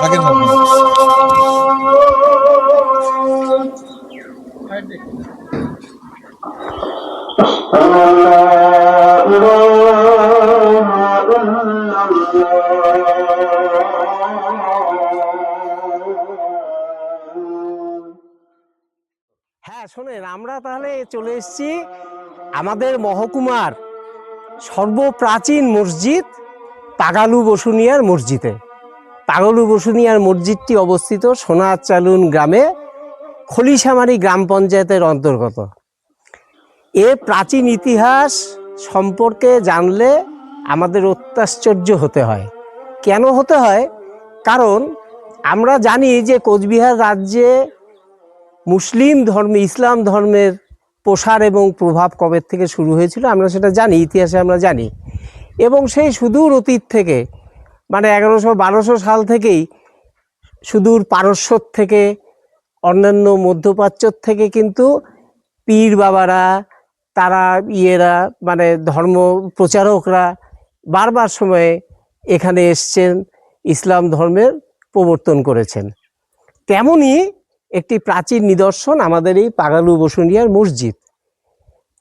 থাকেন আপনি। হ্যাঁ শোনেন, আমরা তাহলে চলে এসেছি আমাদের মহকুমার সর্বপ্রাচীন মসজিদ পাগালু বসুনিয়ার মসজিদে। পাগালু বসুনিয়ার মসজিদটি অবস্থিত সোনারচালুন গ্রামে, খলিশামারি গ্রাম পঞ্চায়েতের অন্তর্গত। এর প্রাচীন ইতিহাস সম্পর্কে জানলে আমাদের অত্যাশ্চর্য হতে হয়। কেন হতে হয়? কারণ আমরা জানি যে কোচবিহার রাজ্যে মুসলিম ধর্মে ইসলাম ধর্মের প্রসার এবং প্রভাব কবে থেকে শুরু হয়েছিল আমরা সেটা জানি, ইতিহাসে আমরা জানি। এবং সেই সুদূর অতীত থেকে, মানে 1100-1200 সাল থেকেই সুদূর পারস্য থেকে, অন্যান্য মধ্যপ্রাচ্য থেকে কিন্তু পীর বাবারা, তারা মানে ধর্ম প্রচারকরা বারবার সময়ে এখানে এসছেন, ইসলাম ধর্মের প্রবর্তন করেছেন। তেমনই একটি প্রাচীন নিদর্শন আমাদের এই পাগালু বসুনিয়ার মসজিদ।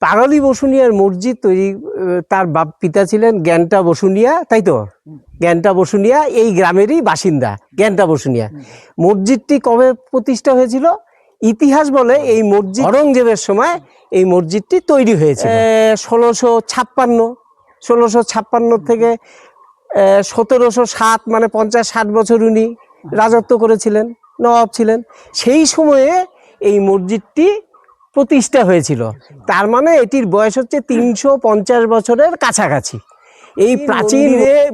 পাগালু বসুনিয়ার মসজিদ তৈরি, তার পিতা ছিলেন জ্ঞানটা বসুনিয়া, তাই তো? জ্ঞানটা বসুনিয়া এই গ্রামেরই বাসিন্দা, জ্ঞানটা বসুনিয়া। মসজিদটি কবে প্রতিষ্ঠা হয়েছিল? ইতিহাস বলে এই মসজিদ অরঙ্গজেবের সময় এই মসজিদটি তৈরি হয়েছে 1656 থেকে 1707, মানে 50-60 বছর উনি রাজত্ব করেছিলেন, নবাব ছিলেন। সেই সময়ে এই মসজিদটি প্রতিষ্ঠা হয়েছিল। তার মানে এটির বয়স হচ্ছে 350 বছরের কাছাকাছি। এই প্রাচীন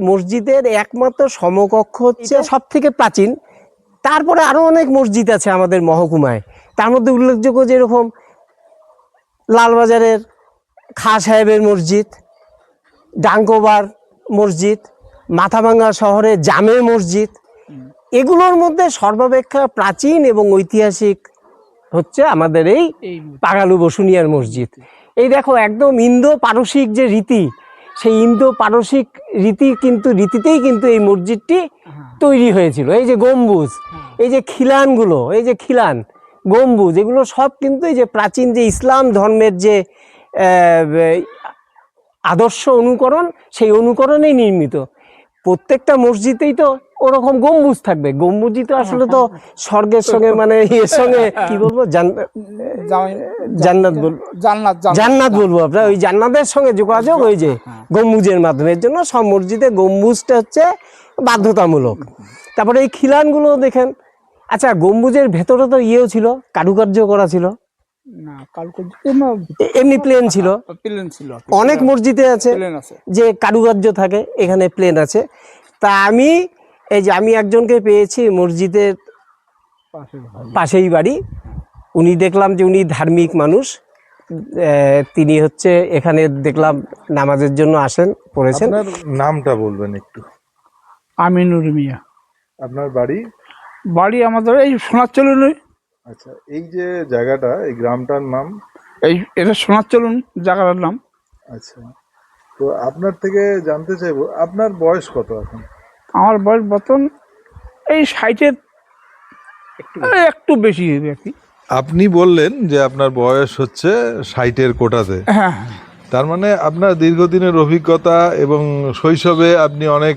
মসজিদের একমাত্র সমকক্ষ হচ্ছে সব থেকে প্রাচীন। তারপরে আরো অনেক মসজিদ আছে আমাদের মহকুমায়। তার মধ্যে উল্লেখযোগ্য যেরকম লালবাজারের খাঁ সাহেবের মসজিদ, ডাঙ্কোবার মসজিদ, মাথাভাঙ্গা শহরে জামে মসজিদ, এগুলোর মধ্যে সর্বাপেক্ষা প্রাচীন এবং ঐতিহাসিক হচ্ছে আমাদের এই পাগালু বসুনিয়ার মসজিদ। এই দেখো, একদম ইন্দো পারসিক যে রীতি, সেই ইন্দো পারসিক রীতিতেই কিন্তু এই মসজিদটি তৈরি হয়েছিল। এই যে গম্বুজ, এই যে খিলানগুলো, এই যে খিলান গম্বুজ, এগুলো সব কিন্তু এই যে প্রাচীন যে ইসলাম ধর্মের যে আদর্শ অনুকরণ, সেই অনুকরণেই নির্মিত। প্রত্যেকটা মসজিদেই তো ওরকম গম্বুজ থাকবে। গম্বুজই তো আসলে তো স্বর্গের সঙ্গে, মানে এর সঙ্গে কি বলবো, জান্নাত বলবো আপনার, ওই জান্নাতের সঙ্গে যোগাযোগ ওই যে গম্বুজের মাধ্যমে। এর জন্য সব মসজিদে গম্বুজটা হচ্ছে বাধ্যতামূলক। তারপরে এই খিলানগুলো দেখেন। আচ্ছা, গম্বুজের ভেতরে তো ছিল, কারুকার্য করা ছিল না? এমনি প্লেন ছিল? অনেক মসজিদে আছে যে কারুকার্য থাকে, এখানে প্লেন আছে। তা আমি একজনকে পেয়েছি মসজিদের পাশেই বাড়ি। উনি দেখলাম যে উনি ধার্মিক মানুষ, তিনি হচ্ছে এখানে দেখলাম নামাজের জন্য আসেন, পড়েছেন। আপনার নামটা বলবেন একটু? আমিনুর মিয়া। আপনার বাড়ি? বাড়ি আমাদের এই সোনারচলুন। আচ্ছা, এই যে জায়গাটা, এই গ্রামটার নাম? এটা সোনারচলুন জায়গাটার নাম। আচ্ছা, তো আপনার থেকে জানতে চাইবো, আপনার বয়স কত এখন? আমার বয়স বর্তমান এই 60-এর একটু বেশি হবে আর কি। আপনি বললেন যে আপনার বয়স হচ্ছে 60-এর কোটাতে। হ্যাঁ, তার মানে আপনার দীর্ঘদিনের অভিজ্ঞতা এবং শৈশবে আপনি অনেক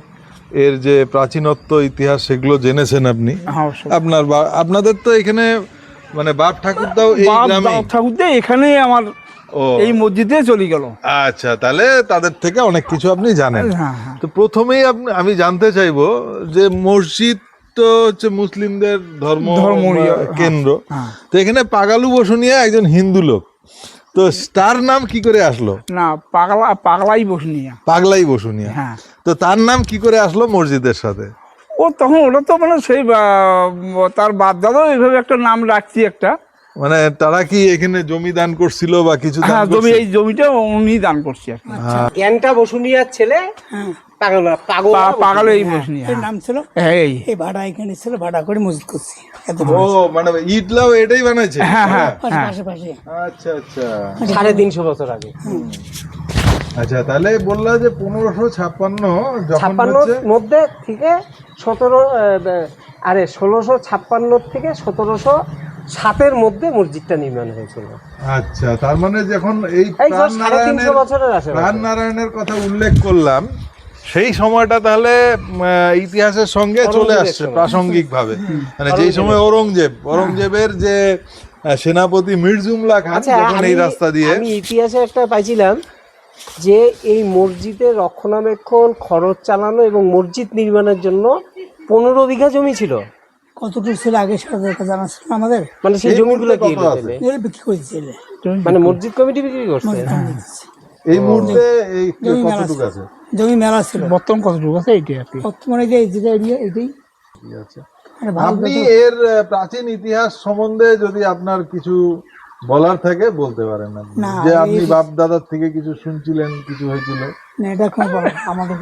এর যে প্রাচীনত্ব, ইতিহাস, সেগুলো জেনেছেন আপনি। আপনাদের তো এখানে মানে বাপ ঠাকুরদাও এই গ্রামে? ঠাকুরদা এখানে আমার এই মসজিদে চলে গেল। আচ্ছা, তাহলে তাদের থেকে অনেক কিছু আপনি জানেন। তো প্রথমেই আমি জানতে চাইবো যে মসজিদ তো হচ্ছে মুসলিমদের ধর্ম কেন্দ্র, তো এখানে পাগালু বসুনিয়া একজন হিন্দু লোক, তো তার নাম কি করে আসলো? না, পাগলাই বসুনিয়া। পাগলাই বসুনিয়া, তো তার নাম কি করে আসলো মসজিদের সাথে? তখন ওটা তো মানে সেই তার বাপ দাদা এইভাবে একটা নাম রাখছি একটা, মানে তারা কি এখানে জমি দান করছিল বা কিছু? জমি, এই জমিটা উনি দান করছে আর কি। জ্ঞানটা বসুনিয়ার ছেলে পাগল এই বসুনিয়া নাম ছিল। এই ভাড়া এখানে ছিল, ভাড়া করে মসজিদ করছি। মানে ইটলাও এটাই বানাইছে? পাশে। আচ্ছা আচ্ছা, 350 বছর আগে। আচ্ছা, তাহলে বললা যে 1556 56 মধ্যে থেকে আরে 1656 থেকে 1707-এর মধ্যে মসজিদটা নির্মাণ হয়েছিল। আচ্ছা, তার মানে যখন এই এই 350 বছরের আশেপাশে। প্রাণনারায়ণের কথা উল্লেখ করলাম, সেই সময়টা তাহলে ইতিহাসের সঙ্গে চলে আসছে প্রাসঙ্গিক ভাবে। মানে যেই সময় ঔরঙ্গজেবের যে সেনাপতি মির্জুমলা খান আচ্ছা, যখন এই রাস্তা দিয়ে, আমি ইতিহাসে একটা পাইছিলাম যে এই মসজিদের রক্ষণাবেক্ষণ, খরচ চালানো এবং মসজিদ নির্মাণের জন্য 15 বিঘা জমি ছিল। কতটুকু ছিল আগে সরকারকে জানা ছিল আমাদের? মানে সেই এই জমিগুলো মুহূর্তে কি কত হলো আছে? তাহলে? এগুলো বিক্রি করে দিয়েছিল। মানে মসজিদ কমিটি বিক্রি করছে। এই মুহূর্তে এই জমি মেলা কতটুকু ছিল। আছে? জমি মেলা ছিল। বর্তমান কতটুকু আছে এইটাই আর কি। বর্তমানে যে এই যেটা এরিয়া এটাই ঠিক আছে। মানে ভারত আপনি এর প্রাচীন ইতিহাস সম্বন্ধে যদি আপনার কিছু বলার থাকে বলতে পারেন আপনি। না, যে আপনি এই- বাপ দাদার থেকে কিছু শুনছিলেন, কিছু হয়েছিল। না, এটা কোনো বড় আমাদের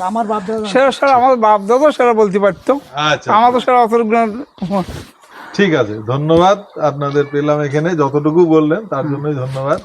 আমার বাপ দাদা সেরা সেরা আমাদের বাপ দাদা সেরা বলতে পারতো, আচ্ছা, আমাদের সেরা অত ঠিক আছে, ধন্যবাদ। আপনাদের পেলাম এখানে, যতটুকু বললেন তার জন্যই ধন্যবাদ।